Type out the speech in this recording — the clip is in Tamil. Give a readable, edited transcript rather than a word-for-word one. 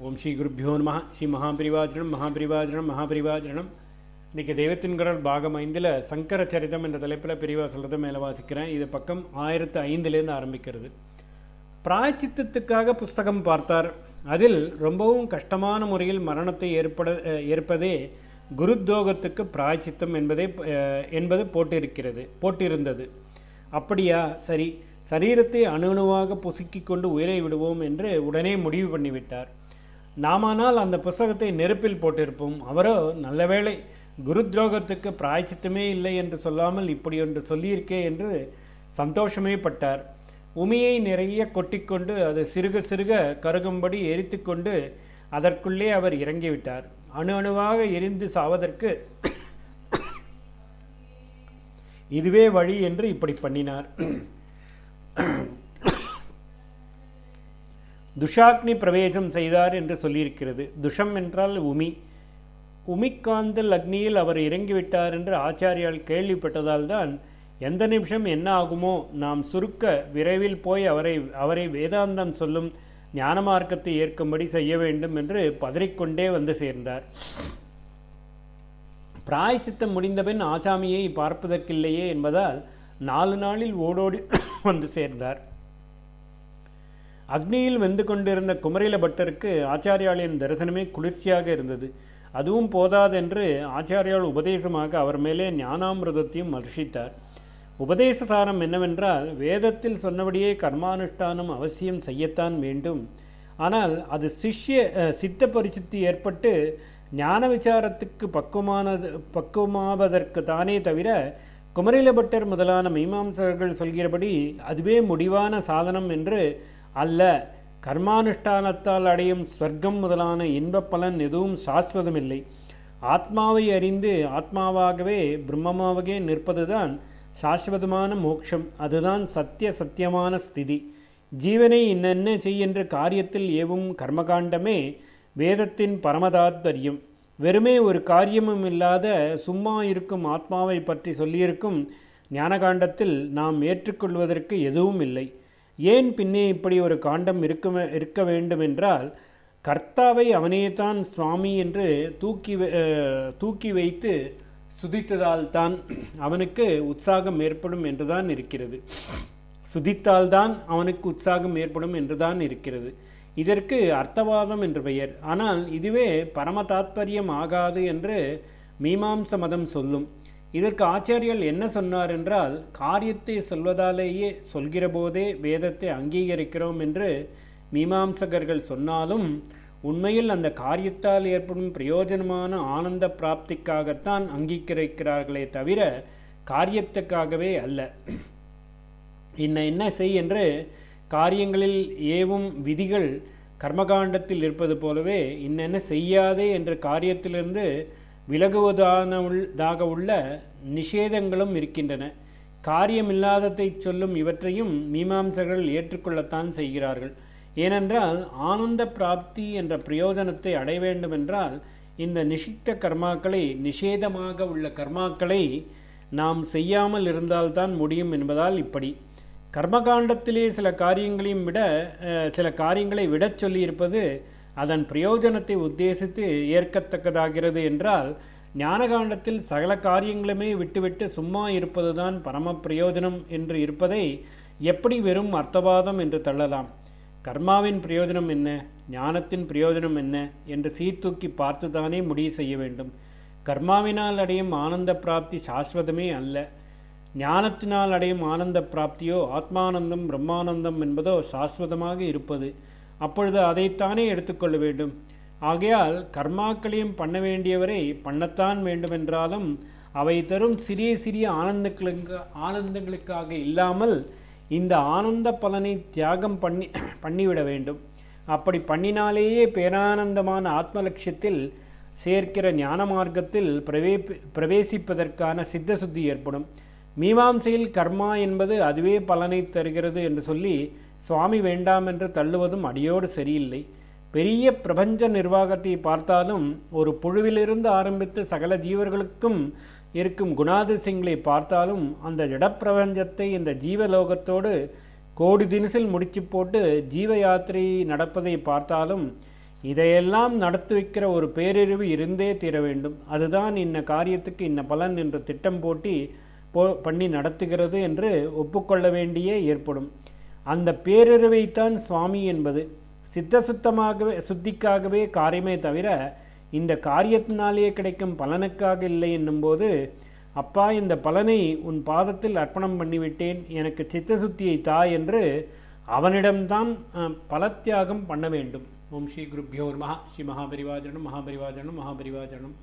ஓம் ஸ்ரீ குருப்பியோ நம. ஸ்ரீ மகாபிரிவாஜனம் மகாபிரிவாஜனம் மகாபிரிவாஜனம். இன்றைக்கி தெய்வத்தின் குரல் பாகம் 5 சங்கர சரிதம் என்ற தலைப்பில் பிரிவா சொல்கிறத மேலே வாசிக்கிறேன். இது பக்கம் 1005 ஆரம்பிக்கிறது. பிராயச்சித்தத்துக்காக புஸ்தகம் பார்த்தார். அதில் ரொம்பவும் கஷ்டமான முறையில் மரணத்தை ஏற்பதே குருத்யோகத்துக்கு பிராயச்சித்தம் என்பது போட்டிருந்தது. அப்படியா, சரி, சரீரத்தை அணுவாக பொசுக்கி கொண்டு உயிரை விடுவோம் என்று உடனே முடிவு பண்ணிவிட்டார். நாமானால் அந்த புஸ்தகத்தை நெருப்பில் போட்டிருப்போம். அவரோ நல்லவேளை குருத்ரோகத்துக்கு பிராயச்சித்தமே இல்லை என்று சொல்லாமல் இப்படி ஒன்று சொல்லியிருக்கே என்று சந்தோஷமே பட்டார். உமியை நிறைய கொட்டிக்கொண்டு அது சிறுக சிறுக கருகும்படி எரித்து கொண்டு அதற்குள்ளே அவர் இறங்கிவிட்டார். அணுவாக எரிந்து சாவதற்கு இதுவே வழி என்று இப்படி பண்ணினார். துஷாக்னி பிரவேசம் செய்தார் என்று சொல்லியிருக்கிறது. துஷம் என்றால் உமி. உமிக்காந்தல் அக்னியில் அவர் இறங்கிவிட்டார் என்று ஆச்சாரியால் கேள்விப்பட்டதால் தான் எந்த நிமிஷம் என்ன ஆகுமோ நாம் சுருக்க விரைவில் போய் அவரை வேதாந்தம் சொல்லும் ஞான மார்க்கத்தை ஏற்கும்படி செய்ய வேண்டும் என்று பதறிக்கொண்டே வந்து சேர்ந்தார். பிராயச்சித்தம் முடிந்தபின் ஆசாமியை பார்ப்பதற்கில்லையே என்பதால் 4 நாளில் ஓடோடி வந்து சேர்ந்தார். அக்னியில் வெந்து கொண்டிருந்த குமரில பட்டருக்கு ஆச்சாரியாளின் தரிசனமே குளிர்ச்சியாக இருந்தது. அதுவும் போதாதென்று ஆச்சாரியால் உபதேசமாக அவர் மேலே ஞானாமிரதத்தையும் வர்ஷித்தார். உபதேச சாரம் என்னவென்றால், வேதத்தில் சொன்னபடியே கர்மானுஷ்டானம் அவசியம் செய்யத்தான் வேண்டும். ஆனால் அது சித்த பரிசுத்தி ஏற்பட்டு ஞான விசாரத்துக்கு பக்குவமாவதற்கு தானே தவிர குமரில பட்டர் முதலான மீமாம்சகர்கள் சொல்கிறபடி அதுவே முடிவான சாதனம் என்று அல்ல. கர்மானுஷ்டானத்தால் அடையும் ஸ்வர்க்கம் முதலான இன்பப் பலன் எதுவும் சாஸ்வதமில்லை. ஆத்மாவை அறிந்து ஆத்மாவாகவே பிரம்மமாகவே நிற்பதுதான் சாஸ்வதமான மோட்சம். அதுதான் சத்தியமான ஸ்திதி. ஜீவனை இன்னென்ன செய்யென்ற காரியத்தில் ஏவும் கர்மகாண்டமே வேதத்தின் பரமதாத்பரியம். வெறுமே ஒரு காரியமும் இல்லாத சும்மா இருக்கும் ஆத்மாவை பற்றி சொல்லியிருக்கும் ஞானகாண்டத்தில் நாம் ஏற்றுக்கொள்வதற்கு எதுவும் இல்லை. ஏன் பின்னே இப்படி ஒரு காண்டம் இருக்க வேண்டுமென்றால், கர்த்தாவை அவனேதான் சுவாமி என்று தூக்கி வைத்து சுதித்ததால் தான் அவனுக்கு உற்சாகம் ஏற்படும் என்றுதான் இருக்கிறது. சுதித்தால்தான் அவனுக்கு உற்சாகம் ஏற்படும் என்றுதான் இருக்கிறது. இதற்கு அர்த்தவாதம் என்று பெயர். ஆனால் இதுவே பரம தாத்பரியம் ஆகாது என்று மீமாம்ச மதம் சொல்லும். இதற்கு ஆச்சாரியர் என்ன சொன்னார் என்றால், காரியத்தை சொல்வதாலேயே சொல்கிற போதே வேதத்தை அங்கீகரிக்கிறோம் என்று மீமாம்சகர்கள் சொன்னாலும் உண்மையில் அந்த காரியத்தால் ஏற்படும் பிரயோஜனமான ஆனந்த பிராப்திக்காகத்தான் அங்கீகரிக்கிறார்களே தவிர காரியத்துக்காகவே அல்ல. என்ன செய் என்று காரியங்களில் ஏவும் விதிகள் கர்மகாண்டத்தில் இருப்பது போலவே இன்னென்ன செய்யாதே என்ற காரியத்திலிருந்து விலகுவதாக உள்ள நிஷேதங்களும் இருக்கின்றன. காரியமில்லாததை சொல்லும் இவற்றையும் மீமாம்சகர்கள் ஏற்றுக்கொள்ளத்தான் செய்கிறார்கள். ஏனென்றால் ஆனந்த பிராப்தி என்ற பிரயோஜனத்தை அடைய வேண்டுமென்றால் இந்த நிஷித்த கர்மாக்களை, நிஷேதமாக உள்ள கர்மாக்களை நாம் செய்யாமல் இருந்தால்தான் முடியும் என்பதால் இப்படி கர்மகாண்டத்திலே சில காரியங்களை விடச் சொல்லியிருப்பது அதன் பிரயோஜனத்தை உத்தேசித்து ஏற்கத்தக்கதாகிறது என்றால், ஞானகாண்டத்தில் சகல காரியங்களுமே விட்டுவிட்டு சும்மா இருப்பதுதான் பரம பிரயோஜனம் என்று இருப்பதை எப்படி வெறும் அர்த்தவாதம் என்று தள்ளலாம்? கர்மாவின் பிரயோஜனம் என்ன, ஞானத்தின் பிரயோஜனம் என்ன என்று சீர்தூக்கி பார்த்துதானே முடிவு செய்ய வேண்டும். கர்மாவினால் அடையும் ஆனந்த பிராப்தி சாஸ்வதமே அல்ல. ஞானத்தினால் அடையும் ஆனந்த பிராப்தியோ ஆத்மானந்தம் பிரம்மானந்தம் என்பதோ சாஸ்வதமாக இருப்பது. அப்பொழுது அதைத்தானே எடுத்துக்கொள்ள வேண்டும். ஆகையால் கர்மாக்களையும் பண்ண வேண்டியவரை பண்ணத்தான் வேண்டுமென்றாலும் அவை தரும் சிறிய ஆனந்தங்களுக்காக இல்லாமல் இந்த ஆனந்த பலனை தியாகம் பண்ணிவிட வேண்டும். அப்படி பண்ணினாலேயே பேரானந்தமான ஆத்ம லட்சியத்தில் சேர்க்கிற ஞான மார்க்கத்தில் பிரவேசிப்பதற்கான சித்தசுத்தி ஏற்படும். மீமாம்சையில் கர்மா என்பது அதுவே பலனை தருகிறது என்று சொல்லி சுவாமி வேண்டாம் என்று தள்ளுவதும் அடியோடு சரியில்லை. பெரிய பிரபஞ்ச நிர்வாகத்தை பார்த்தாலும் ஒரு புழுவிலிருந்து ஆரம்பித்து சகல ஜீவர்களுக்கும் இருக்கும் குணாதிசயங்களை பார்த்தாலும் அந்த ஜடப்பிரபஞ்சத்தை இந்த ஜீவலோகத்தோடு கோடி தினசில் முடிச்சு போட்டு ஜீவ யாத்திரை நடப்பதை பார்த்தாலும் இதையெல்லாம் நடத்தி வைக்கிற ஒரு பேரறிவு இருந்தே தீர வேண்டும். அதுதான் இன்ன காரியத்துக்கு இன்ன பலன் என்று திட்டம் பண்ணி நடத்துகிறது என்று ஒப்புக்கொள்ள வேண்டியே ஏற்படும். அந்த பேரறிவைத்தான் சுவாமி என்பது. சுத்திக்காகவே காரியமே தவிர இந்த காரியத்தினாலேயே கிடைக்கும் பலனுக்காக இல்லை என்னும்போது, அப்பா இந்த பலனை உன் பாதத்தில் அர்ப்பணம் பண்ணிவிட்டேன், எனக்கு சித்தசுத்தியை தா என்று அவனிடம்தான் பலத்தியாகம் பண்ண வேண்டும். ஓம் ஸ்ரீ குருப்யோ நமஹ. ஸ்ரீ மகாபரிவாஜனம் மகாபரிவாஜனம் மகாபரிவாஜனம்.